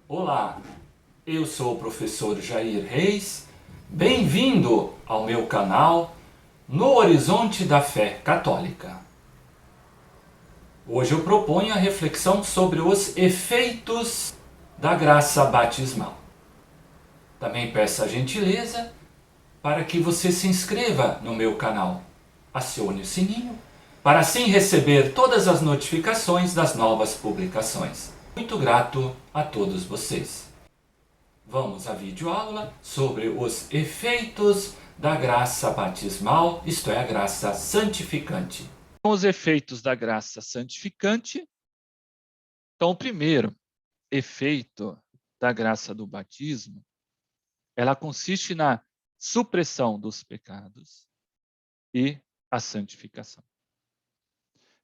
Olá, eu sou o professor Jair Reis. Bem-vindo ao meu canal No Horizonte da Fé Católica. Hoje eu proponho a reflexão sobre os efeitos da graça batismal. Também peço a gentileza para que você se inscreva no meu canal. Acione o sininho para assim receber todas as notificações das novas publicações. Muito grato a todos vocês. Vamos à videoaula sobre os efeitos da graça batismal, isto é, a graça santificante. Os efeitos da graça santificante. Então, o primeiro efeito da graça do batismo, ela consiste na supressão dos pecados e a santificação.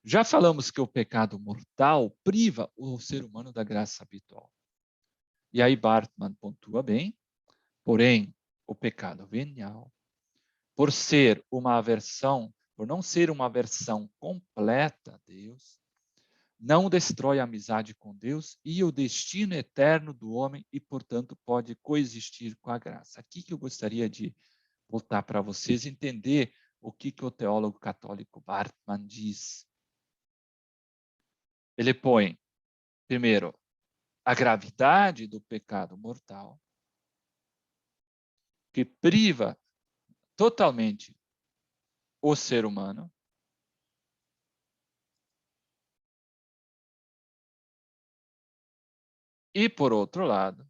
Já falamos que o pecado mortal priva o ser humano da graça habitual. E aí Bartman pontua bem, porém, o pecado venial, por não ser uma aversão completa a Deus, não destrói a amizade com Deus e o destino eterno do homem e, portanto, pode coexistir com a graça. Aqui que eu gostaria de voltar para vocês entender o que o teólogo católico Bartman diz. Ele põe, primeiro, a gravidade do pecado mortal, que priva totalmente o ser humano. E, por outro lado,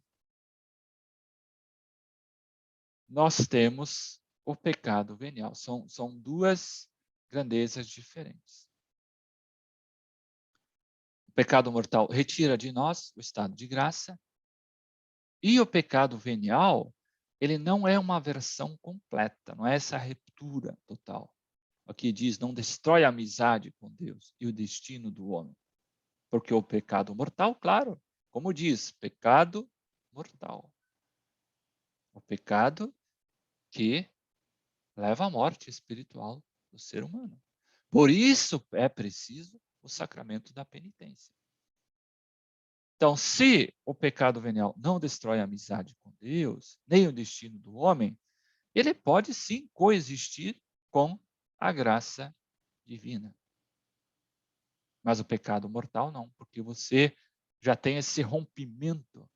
nós temos o pecado venial. São duas grandezas diferentes. O pecado mortal retira de nós o estado de graça. E o pecado venial, ele não é uma aversão completa, não é essa ruptura total. Aqui diz, não destrói a amizade com Deus e o destino do homem. Porque o pecado mortal, claro, como diz, pecado mortal. O pecado que leva à morte espiritual do ser humano. Por isso é preciso o sacramento da penitência. Então, se o pecado venial não destrói a amizade com Deus, nem o destino do homem, ele pode sim coexistir com a graça divina. Mas o pecado mortal não, porque você já tem esse rompimento,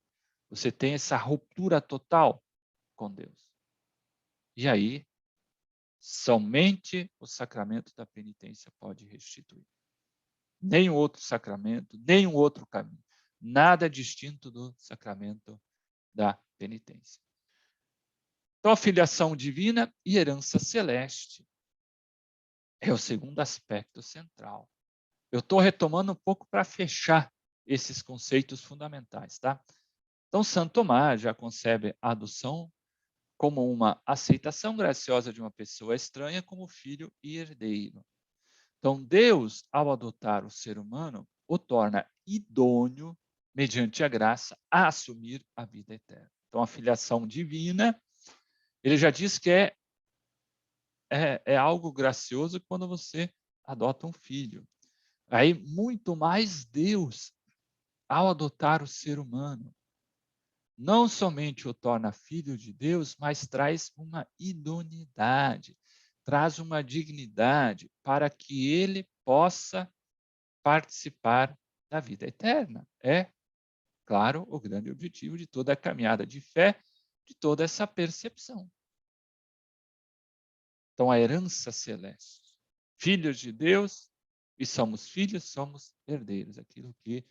você tem essa ruptura total com Deus. E aí, somente o sacramento da penitência pode restituir. Nem outro sacramento, nem outro caminho. Nada distinto do sacramento da penitência. Então, a filiação divina e herança celeste é o segundo aspecto central. Eu estou retomando um pouco para fechar esses conceitos fundamentais, tá? Então, Santo Tomás já concebe a adoção como uma aceitação graciosa de uma pessoa estranha como filho e herdeiro. Então, Deus, ao adotar o ser humano, o torna idôneo, mediante a graça, a assumir a vida eterna. Então, a filiação divina, ele já diz que é algo gracioso quando você adota um filho. Aí, muito mais Deus, ao adotar o ser humano, não somente o torna filho de Deus, mas traz uma idoneidade, traz uma dignidade para que ele possa participar da vida eterna. É, claro, o grande objetivo de toda a caminhada de fé, de toda essa percepção. Então, a herança celeste. Filhos de Deus, e somos filhos, somos herdeiros. Aquilo que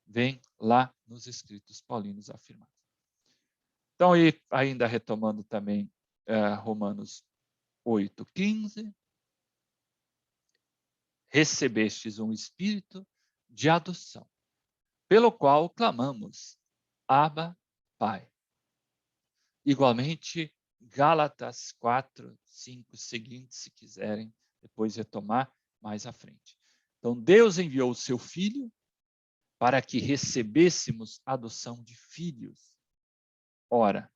vem lá nos escritos paulinos afirmados. Então, e ainda retomando também Romanos 8:15, recebestes um espírito de adoção, pelo qual clamamos, Abba, Pai. Igualmente, Gálatas 4:5 seguintes, se quiserem depois retomar mais à frente. Então, Deus enviou o seu Filho para que recebêssemos adoção de filhos. Ora,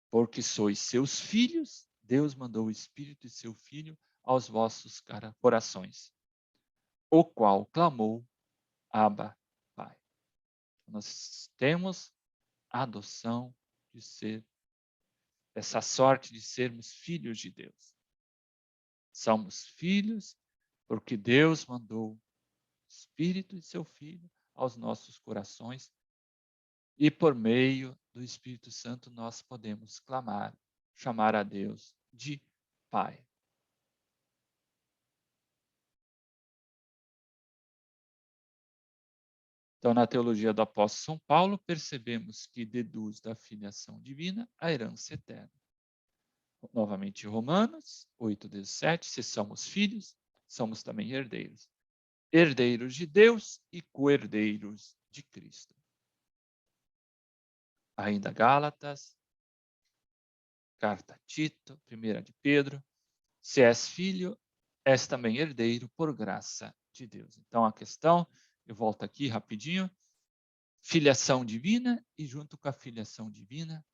porque sois seus filhos, Deus mandou o Espírito de seu Filho aos vossos corações, o qual clamou, Abba, Pai. Nós temos adoção, de ser, essa sorte de sermos filhos de Deus. Somos filhos porque Deus mandou o Espírito de seu Filho aos nossos corações e por meio do Espírito Santo nós podemos clamar, chamar a Deus de Pai. Então, na teologia do apóstolo São Paulo, percebemos que deduz da filiação divina a herança eterna. Novamente, Romanos 8:17, se somos filhos, somos também herdeiros. Herdeiros de Deus e co-herdeiros de Cristo. Ainda Gálatas, carta a Tito, 1 de Pedro, se és filho, és também herdeiro por graça de Deus. Então, a questão, eu volto aqui rapidinho, filiação divina e junto com a filiação divina,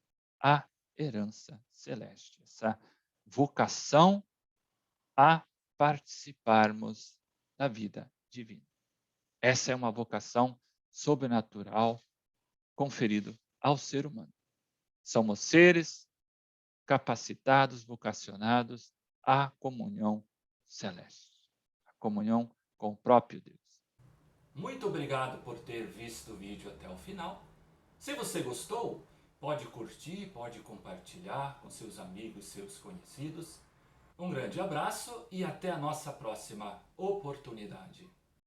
a herança celeste, essa vocação a participarmos da vida divina. Essa é uma vocação sobrenatural conferida ao ser humano. Somos seres capacitados, vocacionados à comunhão celeste, à comunhão com o próprio Deus. Muito obrigado por ter visto o vídeo até o final. Se você gostou, pode curtir, pode compartilhar com seus amigos, seus conhecidos. Um grande abraço e até a nossa próxima oportunidade.